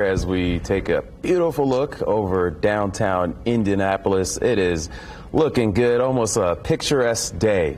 As we take a beautiful look over downtown Indianapolis, it is looking good, almost a picturesque day,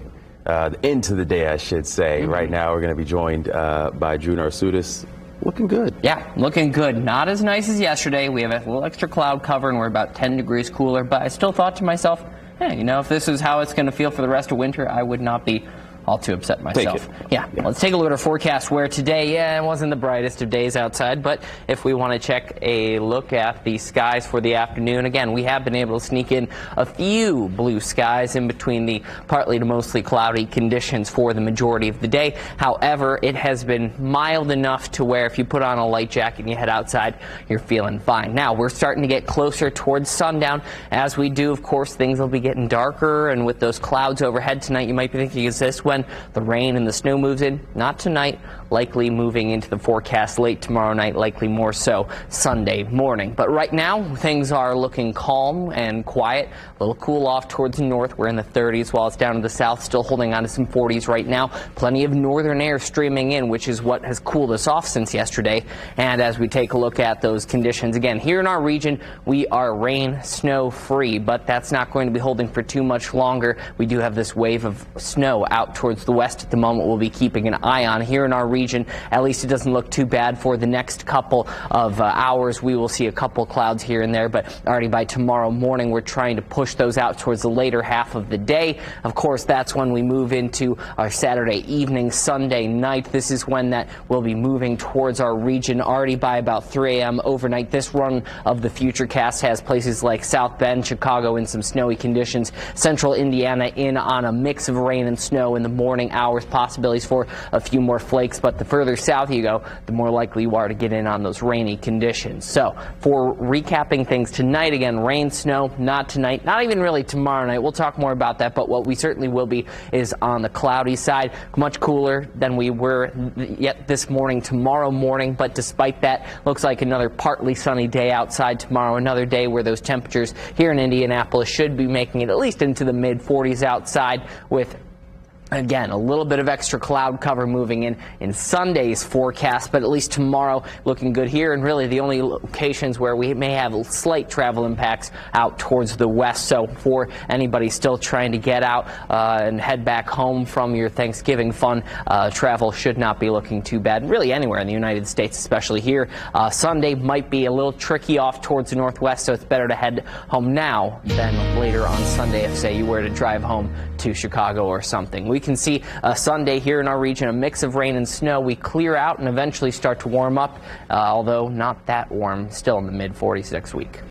into the day, I should say. Right now, we're going to be joined by Drew Narsutis. Looking good. Yeah, looking good. Not as nice as yesterday. We have a little extra cloud cover, and we're about 10 degrees cooler. But I still thought to myself, hey, you know, if this is how it's going to feel for the rest of winter, I would not be all too upset myself. Yeah, let's take a look at our forecast where today, it wasn't the brightest of days outside, but if we want to check a look at the skies for the afternoon, again, we have been able to sneak in a few blue skies in between the partly to mostly cloudy conditions for the majority of the day. However, it has been mild enough to where if you put on a light jacket and you head outside, you're feeling fine. Now, we're starting to get closer towards sundown. As we do, of course, things will be getting darker, and with those clouds overhead tonight, you might be thinking, is this when the rain and the snow moves in? Not tonight, likely moving into the forecast late tomorrow night, likely more so Sunday morning. But right now, things are looking calm and quiet. A little cool off towards the north. We're in the 30s, while it's down to the south, still holding on to some 40s right now. Plenty of northern air streaming in, which is what has cooled us off since yesterday. And as we take a look at those conditions, again, here in our region, we are rain, snow free, but that's not going to be holding for too much longer. We do have this wave of snow out towards the west at the moment we'll be keeping an eye on. Here in our region, at least it doesn't look too bad for the next couple of hours. We will see a couple clouds here and there, but already by tomorrow morning, we're trying to push those out towards the later half of the day. Of course, that's when we move into our Saturday evening, Sunday night. This is when that will be moving towards our region already by about 3 a.m. overnight. This run of the Futurecast has places like South Bend, Chicago in some snowy conditions, central Indiana in on a mix of rain and snow in the morning hours, possibilities for a few more flakes, but the further south you go, the more likely you are to get in on those rainy conditions. So for recapping things tonight, again, rain, snow, not tonight, not even really tomorrow night. We'll talk more about that, but what we certainly will be is on the cloudy side, much cooler than we were yet this morning, tomorrow morning, but despite that, looks like another partly sunny day outside tomorrow, another day where those temperatures here in Indianapolis should be making it at least into the mid-40s outside, with again, a little bit of extra cloud cover moving in Sunday's forecast, but at least tomorrow looking good here, and really the only locations where we may have slight travel impacts out towards the west. So for anybody still trying to get out and head back home from your Thanksgiving fun, travel should not be looking too bad, really anywhere in the United States, especially here. Sunday might be a little tricky off towards the northwest, so it's better to head home now than later on Sunday if, say, you were to drive home to Chicago or something. We can see Sunday here in our region, a mix of rain and snow. We clear out and eventually start to warm up, although not that warm, still in the mid-40s next week.